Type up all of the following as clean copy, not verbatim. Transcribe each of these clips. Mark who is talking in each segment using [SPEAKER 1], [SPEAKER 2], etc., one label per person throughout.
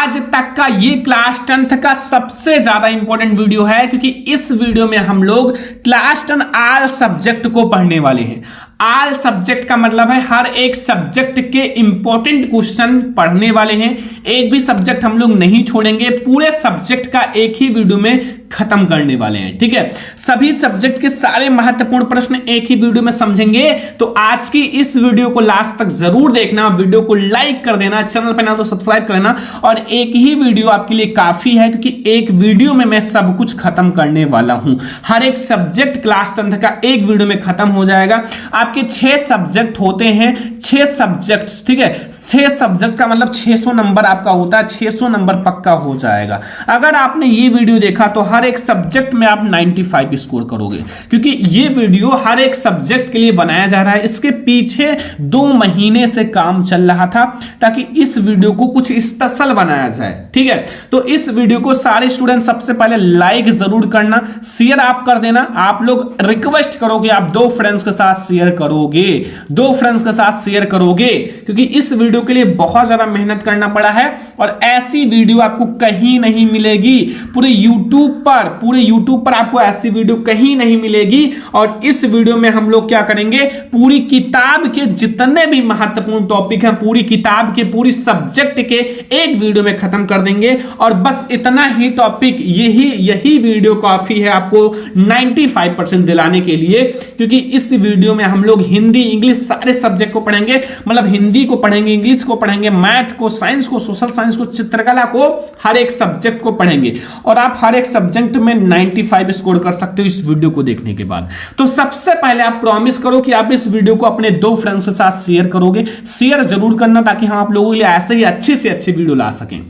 [SPEAKER 1] आज तक का ये क्लास 10th का सबसे ज्यादा इंपॉर्टेंट वीडियो है, क्योंकि इस वीडियो में हम लोग क्लास 10 ऑल सब्जेक्ट को पढ़ने वाले हैं। ऑल सब्जेक्ट का मतलब है हर एक सब्जेक्ट के इंपॉर्टेंट क्वेश्चन पढ़ने वाले हैं। एक भी सब्जेक्ट हम लोग नहीं छोड़ेंगे, पूरे सब्जेक्ट का एक ही वीडियो में खत्म करने वाले हैं। ठीक है, सभी सब्जेक्ट के सारे महत्वपूर्ण प्रश्न एक ही वीडियो में समझेंगे। तो आज की इस वीडियो को लास्ट तक जरूर देखना, वीडियो को लाइक कर देना, चैनल पर ना तो सब्सक्राइब कर लेना। और एक ही वीडियो आपके लिए काफी है, क्योंकि एक वीडियो में मैं सब कुछ खत्म करने वाला हूं। हर एक सब्जेक्ट क्लास 10th का एक वीडियो में खत्म हो जाएगा। आपके 6 सब्जेक्ट होते हैं, 6 सब्जेक्ट, ठीक है। 6 सब्जेक्ट का मतलब 600 नंबर आपका होता है, 600 नंबर पक्का हो जाएगा। अगर आपने ये वीडियो देखा तो हर एक सब्जेक्ट में आप 95 स्कोर करोगे, क्योंकि ये वीडियो हर एक सब्जेक्ट के लिए बनाया जा रहा है। इसके पीछे 2 महीने से काम चल रहा था, ताकि इस वीडियो को कुछ स्पेशल बनाया जाए। ठीक है, तो इस वीडियो को सारे स्टूडेंट सबसे पहले लाइक जरूर करना, शेयर आप कर देना। आप लोग रिक्वेस्ट करोगे, आप 2 फ्रेंड्स के साथ शेयर करोगे, 2 फ्रेंड्स के साथ शेयर करोगे, क्योंकि इस वीडियो के लिए बहुत ज्यादा मेहनत करना पड़ा है। और ऐसी वीडियो आपको कहीं नहीं मिलेगी, पूरे यूट्यूब पर आपको ऐसी वीडियो कहीं नहीं मिलेगी। और इस वीडियो में हम लोग क्या करेंगे, पूरी किताब के जितने भी महत्वपूर्ण टॉपिक हैं, पूरी किताब के पूरी सब्जेक्ट के एक वीडियो में खत्म कर देंगे। और बस इतना ही टॉपिक, यही वीडियो काफी है आपको 95% दिलाने के लिए, क्योंकि इस वीडियो में हम लोग हिंदी इंग्लिश सारे सब्जेक्ट को पढ़ेंगे। मतलब हिंदी को पढ़ेंगे, इंग्लिश को पढ़ेंगे, मैथ को, साइंस को, सोशल साइंस को, चित्रकला को, हर एक सब्जेक्ट को पढ़ेंगे। और आप हर एक सब्जेक्ट में 95 स्कोर कर सकते हो इस वीडियो को देखने के बाद। तो सबसे पहले आप प्रॉमिस करो कि आप इस वीडियो को अपने 2 फ्रेंड्स के साथ शेयर करोगे। शेयर जरूर करना, ताकि हम आप लोगों के लिए ऐसे ही अच्छी से अच्छी वीडियो ला सकें।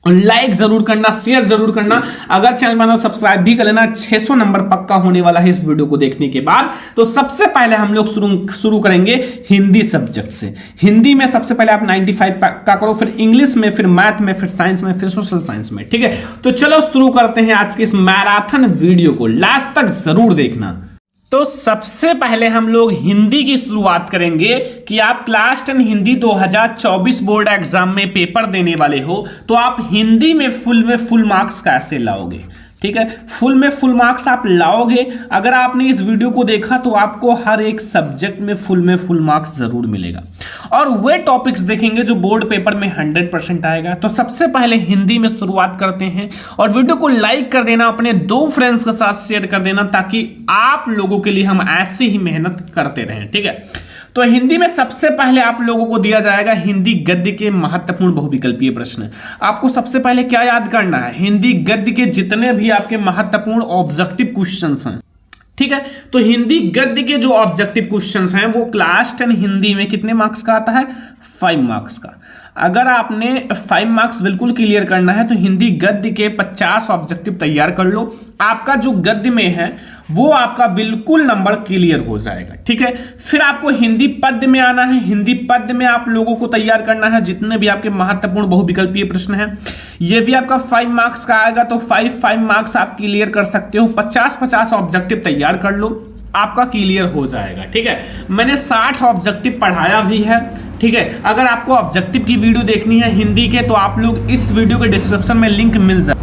[SPEAKER 1] लाइक जरूर करना, शेयर जरूर करना। अगर चैनल पर सब्सक्राइब भी कर लेना। 600 नंबर पक्का होने वाला है इस वीडियो को देखने के बाद। तो सबसे पहले हम लोग शुरू करेंगे हिंदी सब्जेक्ट से। हिंदी में सबसे पहले आप 95 पक्का करो, फिर इंग्लिश में, फिर मैथ में, फिर साइंस में, फिर सोशल साइंस में। ठीक है, तो चलो शुरू करते हैं आज की इस मैराथन वीडियो को। लास्ट तक जरूर देखना। तो सबसे पहले हम लोग हिंदी की शुरुआत करेंगे कि आप क्लास 10 हिंदी 2024 बोर्ड एग्जाम में पेपर देने वाले हो, तो आप हिंदी में फुल मार्क्स कैसे लाओगे। ठीक है, फुल मार्क्स आप लाओगे। अगर आपने इस वीडियो को देखा तो आपको हर एक सब्जेक्ट में फुल मार्क्स जरूर मिलेगा। और वे टॉपिक्स देखेंगे जो बोर्ड पेपर में 100% आएगा। तो सबसे पहले हिंदी में शुरुआत करते हैं, और वीडियो को लाइक कर देना, अपने 2 फ्रेंड्स के साथ शेयर कर देना, ताकि आप लोगों के लिए हम ऐसे ही मेहनत करते रहें। ठीक है, तो हिंदी में सबसे पहले आप लोगों को दिया जाएगा हिंदी गद्य के महत्वपूर्ण बहुविकल्पीय प्रश्न। आपको सबसे पहले क्या याद करना है, हिंदी गद्य के जितने भी आपके महत्वपूर्ण ऑब्जेक्टिव क्वेश्चंस हैं। ठीक है, तो हिंदी गद्य के जो ऑब्जेक्टिव क्वेश्चंस हैं वो क्लास 10 हिंदी में कितने मार्क्स का आता है, 5 मार्क्स का। अगर आपने 5 मार्क्स बिल्कुल क्लियर करना है तो हिंदी गद्य के 50 ऑब्जेक्टिव तैयार कर लो। आपका जो गद्य में है वो आपका बिल्कुल नंबर क्लियर हो जाएगा। ठीक है, फिर आपको हिंदी पद्य में आना है। हिंदी पद्य में आप लोगों को तैयार करना है जितने भी आपके महत्वपूर्ण बहुविकल्पीय प्रश्न हैं। ये भी आपका 5 मार्क्स का आएगा, तो 5 मार्क्स आप क्लियर कर सकते हो। 50 ऑब्जेक्टिव तैयार कर लो, आपका क्लियर हो जाएगा। ठीक है, मैंने 60 ऑब्जेक्टिव पढ़ाया भी है। ठीक है, अगर आपको ऑब्जेक्टिव की वीडियो देखनी है हिंदी के, तो आप लोग इस वीडियो के डिस्क्रिप्शन में लिंक मिल जाए।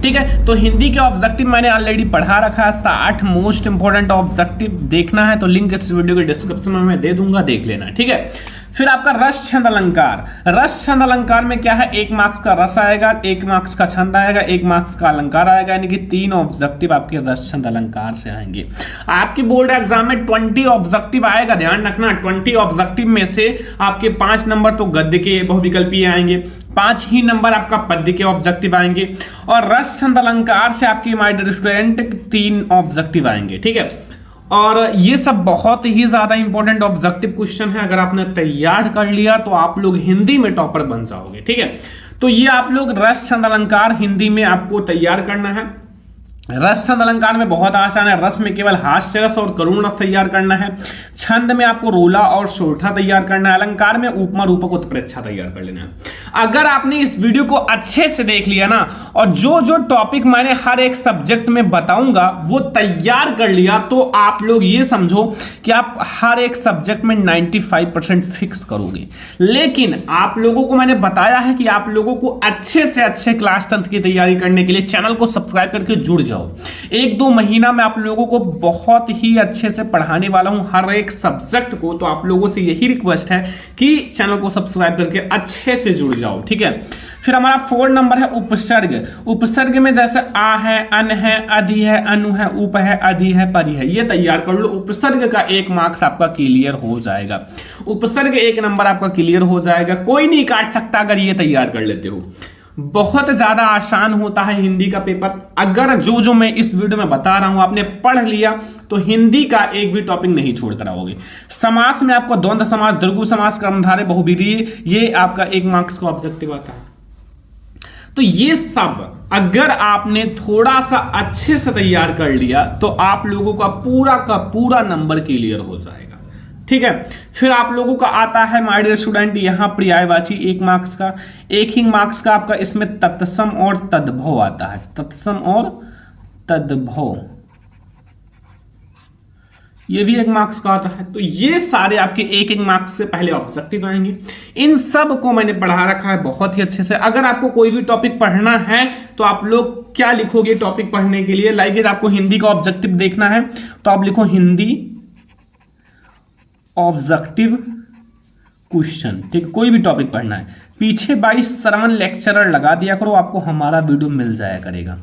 [SPEAKER 1] ठीक है, तो हिंदी के ऑब्जेक्टिव मैंने ऑलरेडी पढ़ा रखा है। 60 मोस्ट इंपोर्टेंट ऑब्जेक्टिव देखना है तो लिंक इस वीडियो के डिस्क्रिप्शन में मैं दे दूंगा, देख लेना। ठीक है, फिर आपका रस छंद अलंकार। रस छंद अलंकार में क्या है, 1 मार्क्स का रस आएगा, 1 मार्क्स का छंद आएगा, 1 मार्क्स का अलंकार आएगा, यानी कि 3 ऑब्जेक्टिव आपके रस छंद अलंकार से आएंगे। आपके बोर्ड एग्जाम में 20 ऑब्जेक्टिव आएगा, ध्यान रखना। 20 ऑब्जेक्टिव में से आपके 5 नंबर तो गद्य के बहुविकल्पीय आएंगे, 5 ही नंबर आपका पद्य के ऑब्जेक्टिव आएंगे, और रस छंद अलंकार से आपके माय डियर स्टूडेंट 3 ऑब्जेक्टिव आएंगे। ठीक है, और ये सब बहुत ही ज्यादा इंपॉर्टेंट ऑब्जेक्टिव क्वेश्चन है। अगर आपने तैयार कर लिया तो आप लोग हिंदी में टॉपर बन जाओगे। ठीक है, तो ये आप लोग रस छंद अलंकार हिंदी में आपको तैयार करना है। रस छंद अलंकार में बहुत आसान है। रस में केवल हास्य रस और करुण रस तैयार करना है। छंद में आपको रोला और सोठा तैयार करना है। अलंकार में उपमा रूपक उत्प्रेक्षा तैयार कर लेना है। अगर आपने इस वीडियो को अच्छे से देख लिया ना, और जो जो टॉपिक मैंने हर एक सब्जेक्ट में बताऊंगा वो तैयार कर लिया, तो आप लोग ये समझो कि आप हर एक सब्जेक्ट में 95% फिक्स करोगे। लेकिन आप लोगों को मैंने बताया है कि आप लोगों को अच्छे से अच्छे क्लास 10th की तैयारी करने के लिए चैनल को सब्सक्राइब करके जुड़ जाओ। 1-2 महीना में आप लोगों को बहुत ही अच्छे से पढ़ाने वाला हूं हर एक सब्जेक्ट को। तो आप लोगों से यही रिक्वेस्ट है कि चैनल को सब्सक्राइब करके अच्छे से जुड़ जाओ, ठीक है। फिर हमारा 4 नंबर है उपसर्ग। उपसर्ग में जैसे आ है, अन है, अधि है, अनु है, उप है, अधि है, परि है, ये तैयार कर लो। उपसर्ग का 1 मार्क्स आपका क्लियर हो जाएगा। उपसर्ग 1 नंबर आपका क्लियर हो जाएगा, कोई नहीं काट सकता अगर ये तैयार कर लेते हो। बहुत ज्यादा आसान होता है हिंदी का पेपर। अगर जो जो मैं इस वीडियो में बता रहा हूं आपने पढ़ लिया तो हिंदी का एक भी टॉपिक नहीं छोड़ कर आओगे। समास में आपको द्वंद्व समास, द्विगु समास, कर्मधारय, बहुब्रीहि, ये आपका 1 मार्क्स का ऑब्जेक्टिव आता है। तो ये सब अगर आपने थोड़ा सा अच्छे से तैयार कर लिया तो आप लोगों का पूरा नंबर क्लियर हो जाएगा, ठीक है। फिर आप लोगों का आता है माय डियर स्टूडेंट यहां पर्यायवाची 1 मार्क्स का। 1 ही मार्क्स का आपका इसमें तत्सम और तद्भव आता है। तत्सम और तद्भव ये भी 1 मार्क्स का आता है। तो ये सारे आपके 1-1 मार्क्स से पहले ऑब्जेक्टिव आएंगे। इन सब को मैंने पढ़ा रखा है बहुत ही अच्छे से। अगर आपको कोई भी टॉपिक पढ़ना है तो आप लोग क्या लिखोगे टॉपिक पढ़ने के लिए? लाइक आपको हिंदी का ऑब्जेक्टिव देखना है तो आप लिखो हिंदी ऑब्जेक्टिव क्वेश्चन, ठीक। कोई भी टॉपिक पढ़ना है, पीछे 22 श्रवण लेक्चरर लगा दिया करो, आपको हमारा वीडियो मिल जाया करेगा,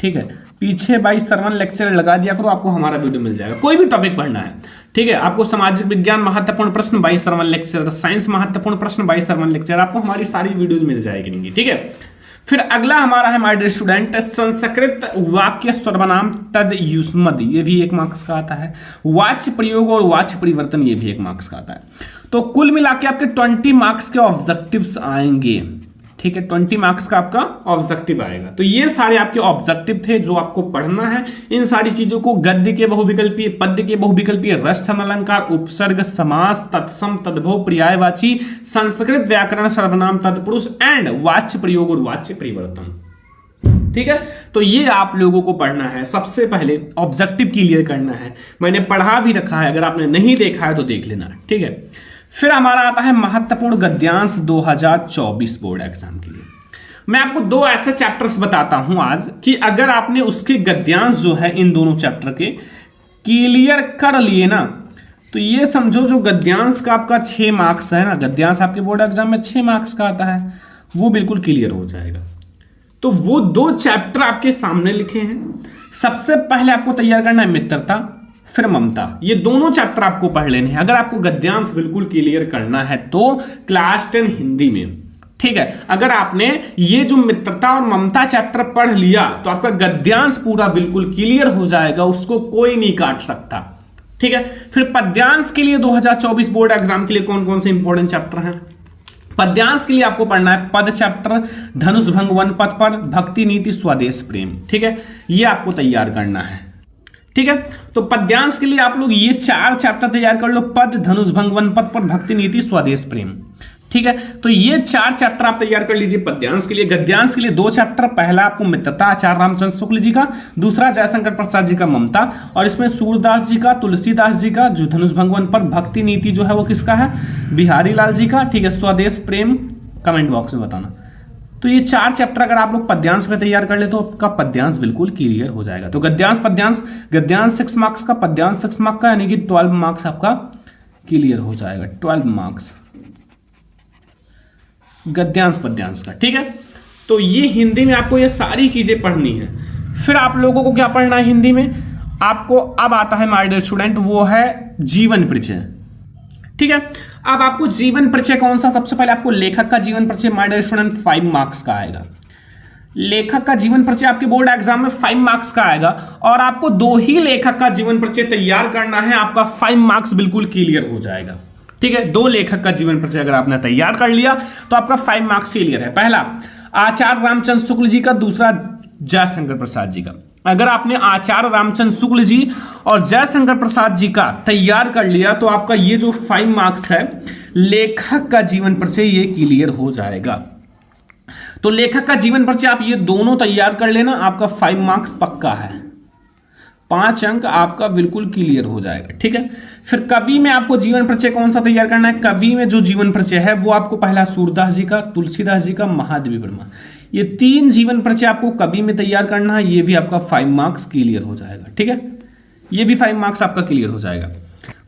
[SPEAKER 1] ठीक है। पीछे 22 श्रवण लेक्चरर लगा दिया करो, आपको हमारा वीडियो मिल जाएगा। कोई भी टॉपिक पढ़ना है, ठीक है। आपको सामाजिक विज्ञान महत्वपूर्ण प्रश्न 22 श्रवण लेक्चरर, साइंस महत्वपूर्ण प्रश्न 22 श्रवण लेक्चरर, आपको हमारी सारी वीडियोज मिल जाएगी, ठीक है। फिर अगला हमारा है माय डियर स्टूडेंट संस्कृत वाक्य सर्वनाम तद युष्मद, ये भी 1 मार्क्स का आता है। वाच्य प्रयोग और वाच्य परिवर्तन, ये भी 1 मार्क्स का आता है। तो कुल मिला के आपके 20 मार्क्स के ऑब्जेक्टिव्स आएंगे, ठीक है। 20 मार्क्स का आपका ऑब्जेक्टिव आएगा। तो ये सारे आपके ऑब्जेक्टिव थे जो आपको पढ़ना है। इन सारी चीजों को गद्य के बहुविकल्पीय, पद्य के बहुविकल्पीय, रस छंद अलंकार, उपसर्ग, समास, तत्सम, तद्भव, पर्यायवाची, संस्कृत व्याकरण, सर्वनाम, तत्पुरुष एंड वाच्य प्रयोग और वाच्य परिवर्तन, ठीक है। तो ये आप लोगों को पढ़ना है। सबसे पहले ऑब्जेक्टिव क्लियर करना है। मैंने पढ़ा भी रखा है, अगर आपने नहीं देखा है तो देख लेना, ठीक है। फिर हमारा आता है महत्वपूर्ण गद्यांश 2024 बोर्ड एग्जाम के लिए। मैं आपको 2 ऐसे चैप्टर्स बताता हूं आज कि अगर आपने उसके गद्यांश जो है इन दोनों चैप्टर के क्लियर कर लिए ना, तो ये समझो जो गद्यांश का आपका 6 मार्क्स है ना, गद्यांश आपके बोर्ड एग्जाम में 6 मार्क्स का आता है, वो बिल्कुल क्लियर हो जाएगा। तो वो 2 चैप्टर आपके सामने लिखे हैं। सबसे पहले आपको तैयार करना है मित्रता, फिर ममता। ये दोनों चैप्टर आपको पढ़ लेने हैं अगर आपको गद्यांश बिल्कुल क्लियर करना है तो क्लास 10 हिंदी में, ठीक है। अगर आपने ये जो मित्रता और ममता चैप्टर पढ़ लिया तो आपका गद्यांश पूरा बिल्कुल क्लियर हो जाएगा, उसको कोई नहीं काट सकता, ठीक है। फिर पद्यांश के लिए 2024 बोर्ड एग्जाम के लिए कौन कौन से इंपॉर्टेंट चैप्टर हैं? पद्यांश के लिए आपको पढ़ना है पद चैप्टर, धनुष भंग वन पद पर, भक्ति नीति, स्वदेश प्रेम, ठीक है। ये आपको तैयार करना है, ठीक है। तो पद्यांश के लिए आप लोग ये 4 चैप्टर तैयार कर लो, पद, धनुष भंग वन पद पर, भक्ति नीति, स्वदेश प्रेम, ठीक है। तो ये 4 चैप्टर आप तैयार कर लीजिए पद्यांश के लिए। गद्यांश के लिए 2 चैप्टर, पहला आपको मित्रता आचार्य रामचंद्र शुक्ल जी का, दूसरा जयशंकर प्रसाद जी का ममता, और इसमें सूरदास जी का, तुलसीदास जी का जो धनुष भंग वन पर, भक्ति नीति जो है वो किसका है? बिहारी लाल जी का, ठीक है। स्वदेश प्रेम कमेंट बॉक्स में बताना। तो ये 4 चैप्टर अगर आप लोग पद्यांश में तैयार कर ले तो आपका पद्यांश बिल्कुल क्लियर हो जाएगा। तो गद्यांश पद्यांश, गद्यांश 6 मार्क्स का, पद्यांश 6 मार्क्स का, यानी कि 12 मार्क्स आपका क्लियर हो जाएगा। 12 मार्क्स गद्यांश पद्यांश का, ठीक है। तो ये हिंदी में आपको ये सारी चीजें पढ़नी है। फिर आप लोगों को क्या पढ़ना है हिंदी में? आपको अब आता है माय डियर स्टूडेंट, वो है जीवन परिचय, ठीक है। अब आपको जीवन परिचय कौन सा? सबसे पहले आपको लेखक का जीवन परिचय माय डियर स्टूडेंट 5 मार्क्स का आएगा। लेखक का जीवन परिचय आपके बोर्ड एग्जाम में 5 मार्क्स का आएगा, और आपको 2 ही लेखक का जीवन परिचय तैयार करना है, आपका 5 मार्क्स बिल्कुल क्लियर हो जाएगा, ठीक है। 2 लेखक का जीवन परिचय अगर आपने तैयार कर लिया तो आपका 5 मार्क्स क्लियर है। पहला आचार्य रामचंद्र शुक्ल जी का, दूसरा जयशंकर प्रसाद जी का, अगर आपने आचार्य रामचंद्र शुक्ल जी और जयशंकर प्रसाद जी का तैयार कर लिया तो आपका ये जो 5 मार्क्स है लेखक का जीवन परिचय ये क्लियर हो जाएगा। तो लेखक का जीवन परिचय आप ये दोनों तैयार कर लेना, आपका 5 मार्क्स पक्का है, 5 अंक आपका बिल्कुल क्लियर हो जाएगा। ठीक है, फिर कवि में आपको जीवन परिचय कौन सा तैयार करना है? कवि में जो जीवन परिचय है वो आपको पहला सूरदास जी का, तुलसीदास जी का, महादेवी वर्मा, ये 3 जीवन परिचय आपको कवि में तैयार करना है। ये भी आपका 5 मार्क्स क्लियर हो जाएगा। ठीक है, ये भी 5 मार्क्स आपका क्लियर हो जाएगा।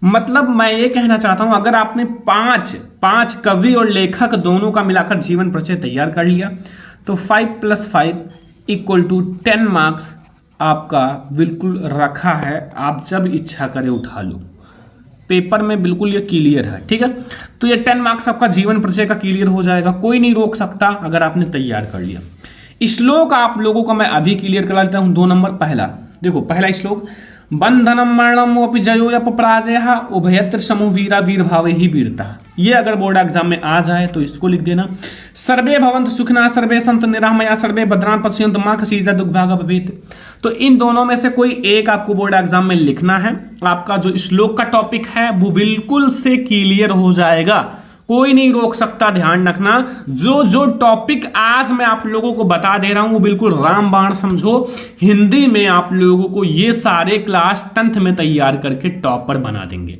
[SPEAKER 1] मतलब मैं ये कहना चाहता हूं अगर आपने 5 कवि और लेखक दोनों का मिलाकर जीवन परिचय तैयार कर लिया तो 5 + 5 = 10 मार्क्स आपका बिल्कुल रखा है। आप जब इच्छा करे उठा लो, पेपर में बिल्कुल ये क्लियर है। ठीक है, तो ये 10 मार्क्स आपका जीवन परिचय का क्लियर हो जाएगा, कोई नहीं रोक सकता अगर आपने तैयार कर लिया। श्लोक आप लोगों का मैं अभी क्लियर करा देता हूं। 2 नंबर पहला, देखो पहला श्लोक, बंधनम मरणम अपि जयो यप पराजयः उभयत्र समो वीरा वीर भावे ही वीरता। ये अगर बोर्ड एग्जाम में आ जाए तो इसको लिख देना। सर्वे भवन्तु सुखिनः सर्वे सन्तु निरामया सर्वे भद्राणि पश्यन्तु मा कश्चित् दुर्भाग्यः भवेत्। तो इन दोनों में से कोई एक आपको बोर्ड एग्जाम में लिखना है। आपका जो श्लोक का टॉपिक है वो बिल्कुल से क्लियर हो जाएगा, कोई नहीं रोक सकता। ध्यान रखना, जो टॉपिक आज मैं आप लोगों को बता दे रहा हूं वो बिल्कुल रामबाण समझो। हिंदी में आप लोगों को ये सारे क्लास 10th में तैयार करके टॉपर बना देंगे।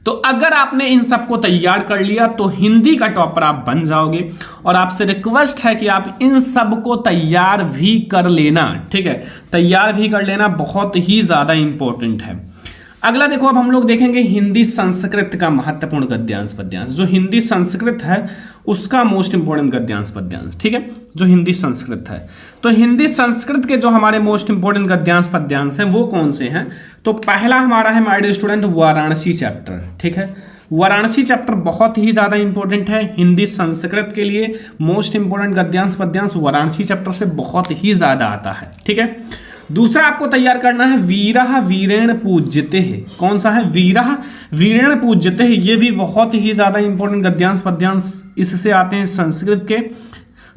[SPEAKER 1] तो अगर आपने इन सबको तैयार कर लिया तो हिंदी का टॉपर आप बन जाओगे। और आपसे रिक्वेस्ट है कि आप इन सबको तैयार भी कर लेना। ठीक है, तैयार भी कर लेना, बहुत ही ज्यादा इंपॉर्टेंट है। अगला देखो, अब हम लोग देखेंगे हिंदी संस्कृत का महत्वपूर्ण गद्यांश पद्यांश। जो हिंदी संस्कृत है उसका मोस्ट इंपोर्टेंट गद्यांश पद्यांश। ठीक है, जो हिंदी संस्कृत है, तो हिंदी संस्कृत के जो हमारे मोस्ट इंपोर्टेंट गद्यांश पद्यांश हैं वो कौन से हैं? तो पहला हमारा है my dear student Varanasi chapter. ठीक है, वाराणसी चैप्टर बहुत ही ज्यादा इंपॉर्टेंट है हिंदी संस्कृत के लिए। मोस्ट इंपोर्टेंट गद्यांश पद्यांश वाराणसी चैप्टर से बहुत ही ज्यादा आता है। ठीक है, दूसरा आपको तैयार करना है वीरः वीरेण पूज्यते है। कौन सा है? वीरः वीरेण पूज्यते है। ये भी बहुत ही ज्यादा इंपॉर्टेंट गद्यांश पद्यांश इससे आते हैं संस्कृत के।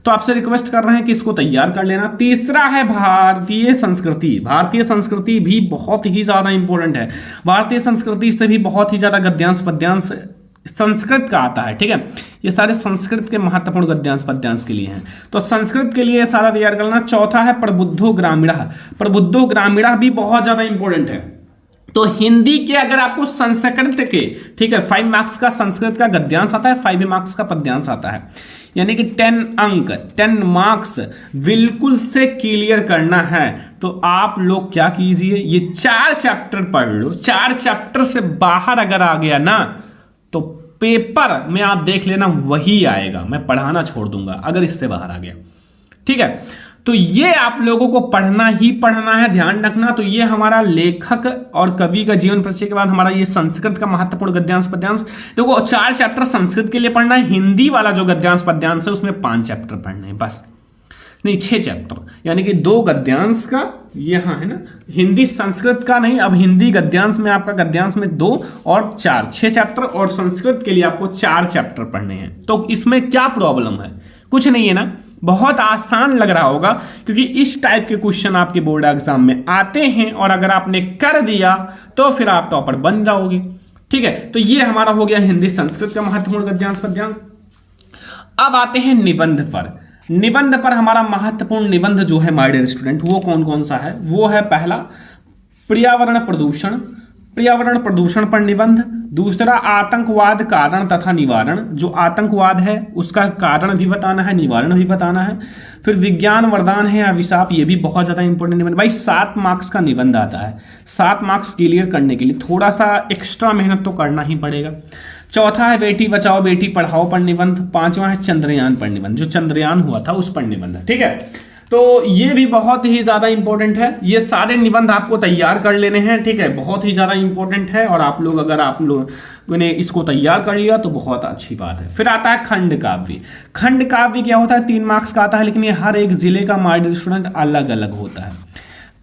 [SPEAKER 1] तो आपसे रिक्वेस्ट कर रहे हैं कि इसको तैयार कर लेना। तीसरा है भारतीय संस्कृति। भारतीय संस्कृति भी बहुत ही ज्यादा इंपॉर्टेंट है। भारतीय संस्कृति से भी बहुत ही ज्यादा गद्यांश पद्यांश संस्कृत का आता है। ठीक है, ये सारे संस्कृत के महत्वपूर्ण गद्यांश पद्यांश के लिए हैं। तो संस्कृत के लिए सारा तैयार करना। चौथा है प्रबुद्धो ग्रामीणः। प्रबुद्धो ग्रामीणः भी बहुत ज्यादा इंपॉर्टेंट है। तो हिंदी के अगर आपको संस्कृत के, ठीक है, 5 मार्क्स का संस्कृत का गद्यांश आता है, 5 मार्क्स का पद्यांश आता है, यानी कि 10 अंक 10 मार्क्स बिल्कुल से क्लियर करना है। तो आप लोग क्या कीजिए, ये 4 चैप्टर पढ़ लो। 4 चैप्टर से बाहर अगर आ गया ना तो पेपर में आप देख लेना वही आएगा, मैं पढ़ाना छोड़ दूंगा अगर इससे बाहर आ गया। ठीक है, तो ये आप लोगों को पढ़ना ही पढ़ना है, ध्यान रखना। तो ये हमारा लेखक और कवि का जीवन परिचय के बाद हमारा ये संस्कृत का महत्वपूर्ण गद्यांश पद्यांश। देखो 4 चैप्टर संस्कृत के लिए पढ़ना है। हिंदी वाला जो गद्यांश पद्यांश है उसमें 5 चैप्टर पढ़ने हैं बस, नहीं 6 चैप्टर, यानी कि 2 गद्यांश का यहाँ है ना, हिंदी संस्कृत का नहीं। अब हिंदी गद्यांश में आपका गद्यांश में 2 और 4 6 चैप्टर, और संस्कृत के लिए आपको 4 चैप्टर पढ़ने हैं। तो इसमें क्या प्रॉब्लम है? कुछ नहीं है ना, बहुत आसान लग रहा होगा क्योंकि इस टाइप के क्वेश्चन आपके बोर्ड एग्जाम में आते हैं और अगर आपने कर दिया तो फिर आप टॉपर बन जाओगे। ठीक है, तो ये हमारा हो गया हिंदी संस्कृत का महत्वपूर्ण गद्यांश पद्यांश। अब आते हैं निबंध पर। निबंध पर हमारा महत्वपूर्ण निबंध जो है माय डियर स्टूडेंट वो कौन कौन सा है? वो है पहला पर्यावरण प्रदूषण, पर्यावरण प्रदूषण पर निबंध। दूसरा आतंकवाद कारण तथा निवारण, जो आतंकवाद है उसका कारण भी बताना है, निवारण भी बताना है। फिर विज्ञान वरदान है अभिशाप, ये भी बहुत ज्यादा इंपॉर्टेंट निबंध। भाई 7 मार्क्स का निबंध आता है, 7 मार्क्स क्लियर करने के लिए थोड़ा सा एक्स्ट्रा मेहनत तो करना ही पड़ेगा। चौथा है बेटी बचाओ बेटी पढ़ाओ पर निबंध। 5वां है चंद्रयान पर निबंध, जो चंद्रयान हुआ था उस पर निबंध। ठीक है, तो ये भी बहुत ही ज्यादा इंपॉर्टेंट है। ये सारे निबंध आपको तैयार कर लेने हैं। ठीक है, बहुत ही ज्यादा इंपॉर्टेंट है और आप लोग अगर आप लोगों ने इसको तैयार कर लिया तो बहुत अच्छी बात है। फिर आता है खंड काव्य। खंड काव्य क्या होता है? 3 मार्क्स का आता है, लेकिन ये हर एक जिले का माय डियर स्टूडेंट अलग अलग होता है।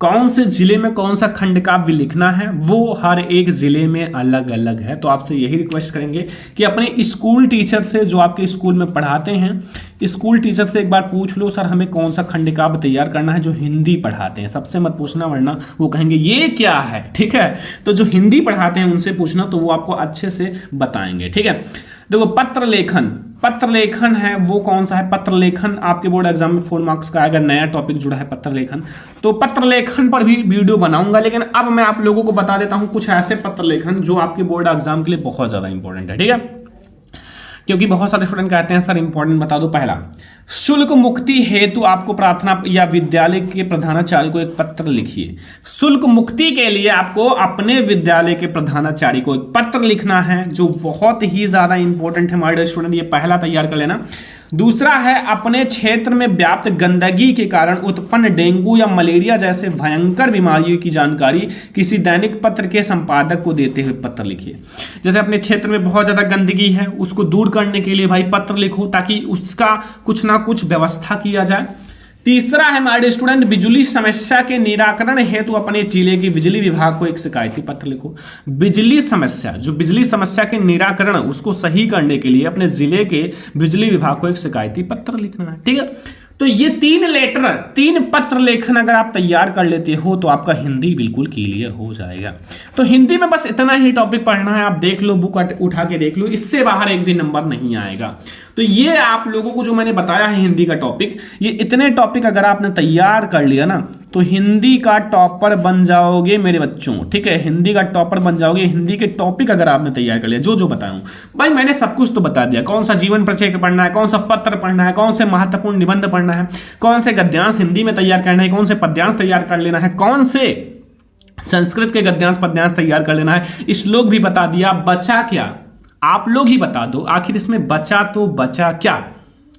[SPEAKER 1] कौन से जिले में कौन सा खंड काव्य लिखना है वो हर एक जिले में अलग अलग है। तो आपसे यही रिक्वेस्ट करेंगे कि अपने स्कूल टीचर से, जो आपके स्कूल में पढ़ाते हैं, स्कूल टीचर से एक बार पूछ लो सर हमें कौन सा खंड काव्य तैयार करना है, जो हिंदी पढ़ाते हैं। सबसे मत पूछना वरना वो कहेंगे ये क्या है, ठीक है। तो जो हिंदी पढ़ाते हैं उनसे पूछना, तो वो आपको अच्छे से बताएंगे, ठीक है। देखो पत्र लेखन है वो कौन सा है? पत्र लेखन आपके बोर्ड एग्जाम में 4 मार्क्स का आएगा, नया टॉपिक जुड़ा है पत्र लेखन। तो पत्र लेखन पर भी वीडियो बनाऊंगा, लेकिन अब मैं आप लोगों को बता देता हूं कुछ ऐसे पत्र लेखन जो आपके बोर्ड एग्जाम के लिए बहुत ज्यादा इंपॉर्टेंट है, ठीक है। क्योंकि बहुत सारे स्टूडेंट कहते हैं सर इंपॉर्टेंट बता दो। पहला, शुल्क मुक्ति हेतु आपको प्रार्थना या विद्यालय के प्रधानाचार्य को एक पत्र लिखिए। शुल्क मुक्ति के लिए आपको अपने विद्यालय के प्रधानाचार्य को एक पत्र लिखना है, जो बहुत ही ज्यादा इंपॉर्टेंट है हमारे स्टूडेंट। ये पहला तैयार कर लेना। दूसरा है अपने क्षेत्र में व्याप्त गंदगी के कारण उत्पन्न डेंगू या मलेरिया जैसे भयंकर बीमारियों की जानकारी किसी दैनिक पत्र के संपादक को देते हुए पत्र लिखिए। जैसे अपने क्षेत्र में बहुत ज्यादा गंदगी है, उसको दूर करने के लिए भाई पत्र लिखो, ताकि उसका कुछ ना कुछ व्यवस्था किया जाए। तीसरा है हमारे स्टूडेंट बिजली समस्या के निराकरण हेतु अपने जिले के बिजली विभाग को एक शिकायती पत्र लिखो। बिजली समस्या के निराकरण उसको सही करने के लिए अपने जिले के बिजली विभाग को एक शिकायती पत्र लिखना है, ठीक है। तो ये 3 पत्र लेखन अगर आप तैयार कर लेते हो तो आपका हिंदी बिल्कुल क्लियर हो जाएगा। तो हिंदी में बस इतना ही टॉपिक पढ़ना है, आप देख लो, बुक उठा के देख लो, इससे बाहर एक भी नंबर नहीं आएगा। तो ये आप लोगों को जो मैंने बताया है हिंदी का टॉपिक, ये इतने टॉपिक अगर आपने तैयार कर लिया ना तो हिंदी का टॉपर बन जाओगे मेरे बच्चों, ठीक है। हिंदी का टॉपर बन जाओगे। हिंदी के टॉपिक अगर आपने तैयार कर लिया, जो बताऊं भाई, मैंने सब कुछ तो बता दिया। कौन सा जीवन परिचय पढ़ना है, कौन सा पत्र पढ़ना है, कौन से महत्वपूर्ण निबंध पढ़ना है, कौन से गद्यांश हिंदी में तैयार करना है, कौन से पद्यांश तैयार कर लेना है, कौन से संस्कृत के गद्यांश पद्यांश तैयार कर लेना है, श्लोक भी बता दिया। बचा क्या? आप लोग ही बता दो, आखिर इसमें बचा तो बचा क्या?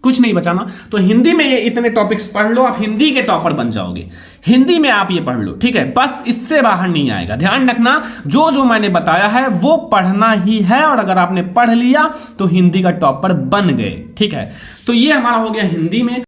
[SPEAKER 1] कुछ नहीं बचाना। तो हिंदी में ये इतने टॉपिक्स पढ़ लो, आप हिंदी के टॉपर बन जाओगे। हिंदी में आप ये पढ़ लो, ठीक है, बस इससे बाहर नहीं आएगा। ध्यान रखना, जो मैंने बताया है वो पढ़ना ही है, और अगर आपने पढ़ लिया तो हिंदी का टॉपर बन गए, ठीक है। तो ये हमारा हो गया हिंदी में।